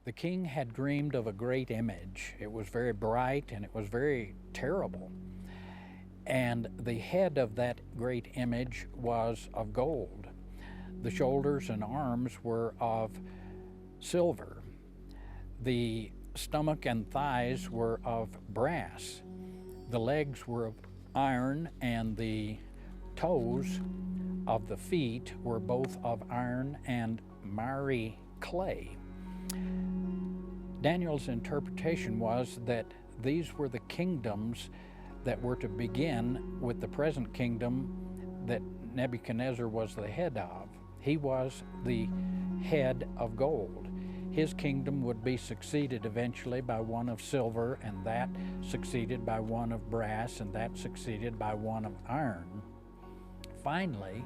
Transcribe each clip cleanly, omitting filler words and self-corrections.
The king had dreamed of a great image. It was very bright and it was very terrible. And the head of that great image was of gold. The shoulders and arms were of silver. The stomach and thighs were of brass. The legs were of iron, and the toes of the feet were both of iron and miry clay. Daniel's interpretation was that these were the kingdoms that were to begin with the present kingdom that Nebuchadnezzar was the head of. He was the head of gold. His kingdom would be succeeded eventually by one of silver, and that succeeded by one of brass, and that succeeded by one of iron. Finally,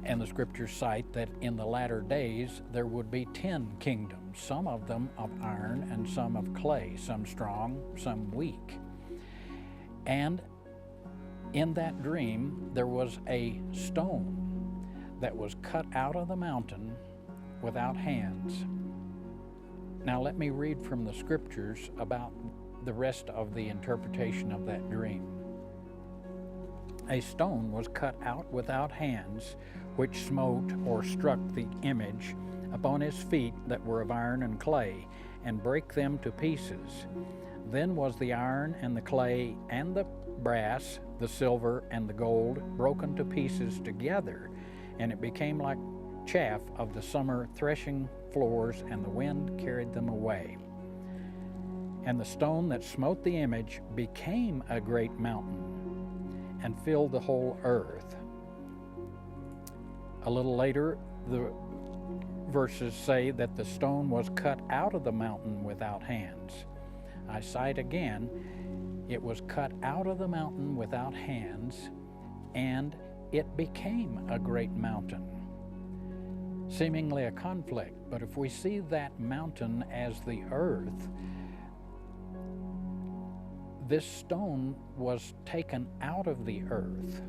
and the scriptures cite that in the latter days there would be 10 kingdoms, some of them of iron and some of clay, some strong, some weak. And in that dream there was a stone that was cut out of the mountain without hands. Now let me read from the scriptures about the rest of the interpretation of that dream. A stone was cut out without hands, which smote or struck the image upon his feet that were of iron and clay, and brake them to pieces. Then was the iron and the clay and the brass, the silver and the gold broken to pieces together, and it became like chaff of the summer threshing floors, and the wind carried them away. And the stone that smote the image became a great mountain and filled the whole earth. A little later, the verses say that the stone was cut out of the mountain without hands. I cite again, it was cut out of the mountain without hands, and it became a great mountain. Seemingly a conflict, but if we see that mountain as the earth, this stone was taken out of the earth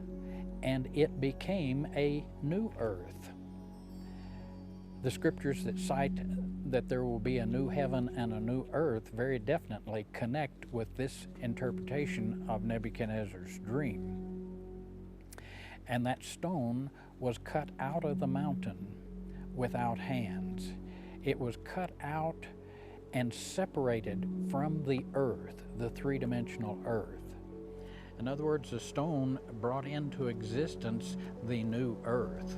and it became a new earth. The scriptures that cite that there will be a new heaven and a new earth very definitely connect with this interpretation of Nebuchadnezzar's dream. And that stone was cut out of the mountain without hands. It was cut out and separated from the earth, the three-dimensional earth. In other words, the stone brought into existence the new earth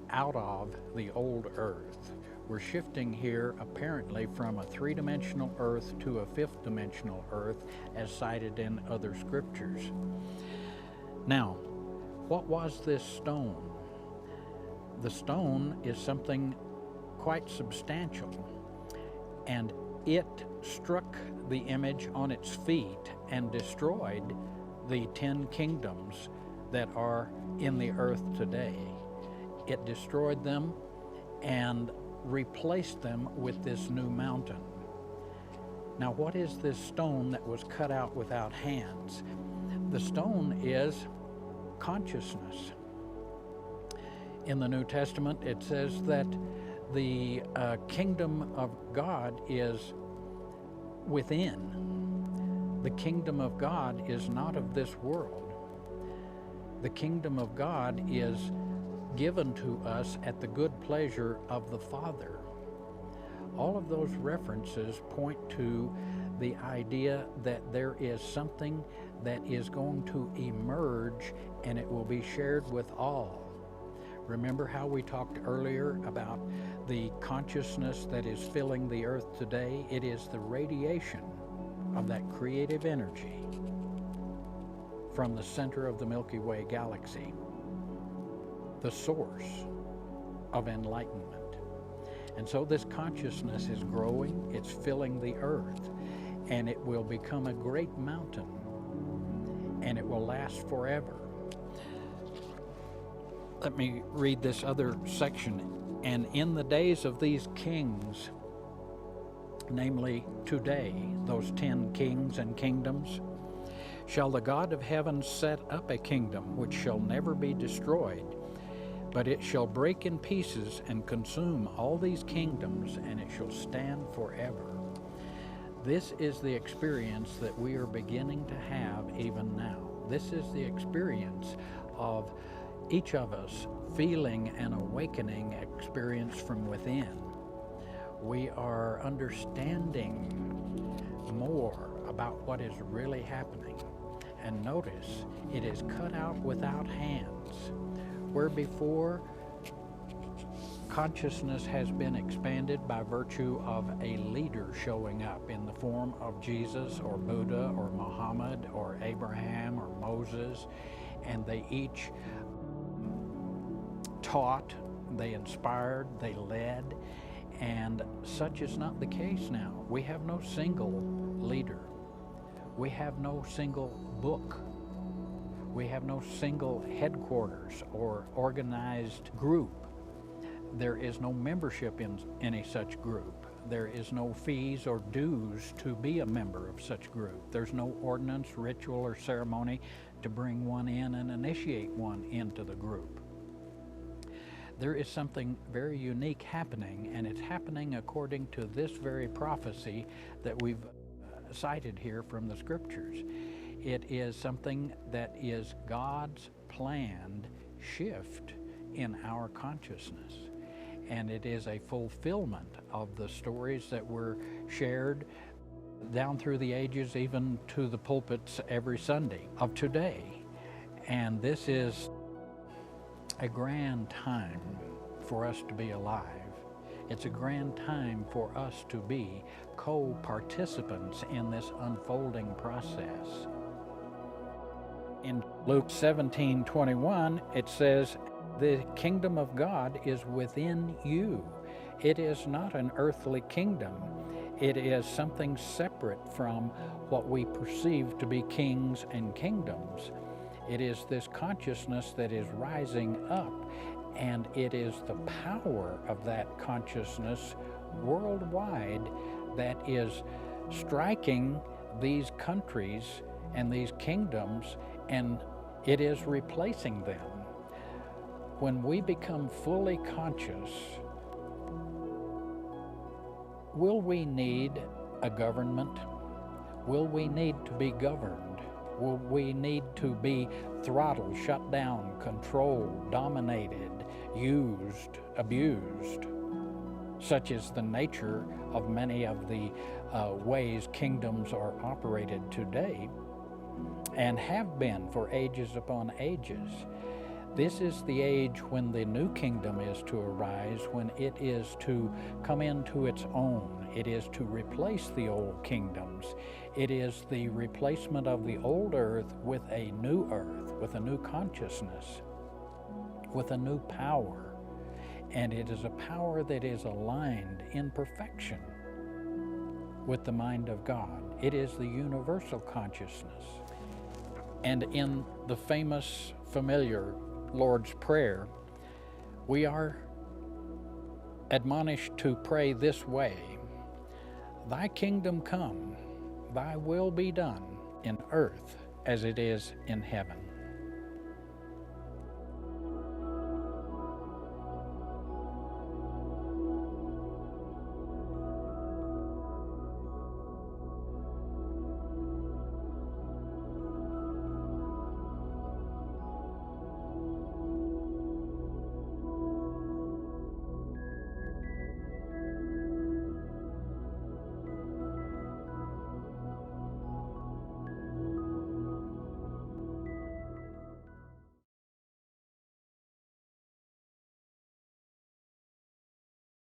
out of the old earth. We're shifting here apparently from a three-dimensional earth to a fifth-dimensional earth as cited in other scriptures. Now, what was this stone? The stone is something quite substantial, and it struck the image on its feet and destroyed the 10 kingdoms that are in the earth today. It destroyed them and replaced them with this new mountain. Now, what is this stone that was cut out without hands? The stone is consciousness. In the New Testament, it says that the kingdom of God is within. The kingdom of God is not of this world. The kingdom of God is given to us at the good pleasure of the Father. All of those references point to the idea that there is something that is going to emerge and it will be shared with all. Remember how we talked earlier about the consciousness that is filling the earth today? It is the radiation of that creative energy from the center of the Milky Way galaxy, the source of enlightenment. And so this consciousness is growing, it's filling the earth, and it will become a great mountain, and it will last forever. Let me read this other section. And in the days of these kings, namely today, those 10 kings and kingdoms, shall the God of heaven set up a kingdom which shall never be destroyed, But it shall break in pieces and consume all these kingdoms, and it shall stand forever. This is the experience that we are beginning to have even now. This is the experience of each of us feeling an awakening experience from within. We are understanding more about what is really happening. And notice, it is cut out without hands. Where before consciousness has been expanded by virtue of a leader showing up in the form of Jesus or Buddha or Muhammad or Abraham or Moses, and they each taught, they inspired, they led, and such is not the case now. We have no single leader. We have no single book. We have no single headquarters or organized group. There is no membership in any such group. There is no fees or dues to be a member of such group. There's no ordinance, ritual, or ceremony to bring one in and initiate one into the group. There is something very unique happening, and it's happening according to this very prophecy that we've cited here from the scriptures. It is something that is God's planned shift in our consciousness. And it is a fulfillment of the stories that were shared down through the ages, even to the pulpits every Sunday of today. And this is a grand time for us to be alive. It's a grand time for us to be co-participants in this unfolding process. In Luke 17:21, it says, "The kingdom of God is within you." It is not an earthly kingdom. It is something separate from what we perceive to be kings and kingdoms. It is this consciousness that is rising up, and it is the power of that consciousness worldwide that is striking these countries and these kingdoms, and it is replacing them. When we become fully conscious, will we need a government? Will we need to be governed? Will we need to be throttled, shut down, controlled, dominated, used, abused? Such is the nature of many of the ways kingdoms are operated today, and have been for ages upon ages. This is the age when the new kingdom is to arise, when it is to come into its own. It is to replace the old kingdoms. It is the replacement of the old earth with a new earth, with a new consciousness, with a new power. And it is a power that is aligned in perfection with the mind of God. It is the universal consciousness. And in the famous, familiar Lord's Prayer, we are admonished to pray this way: "Thy kingdom come, thy will be done in earth as it is in heaven."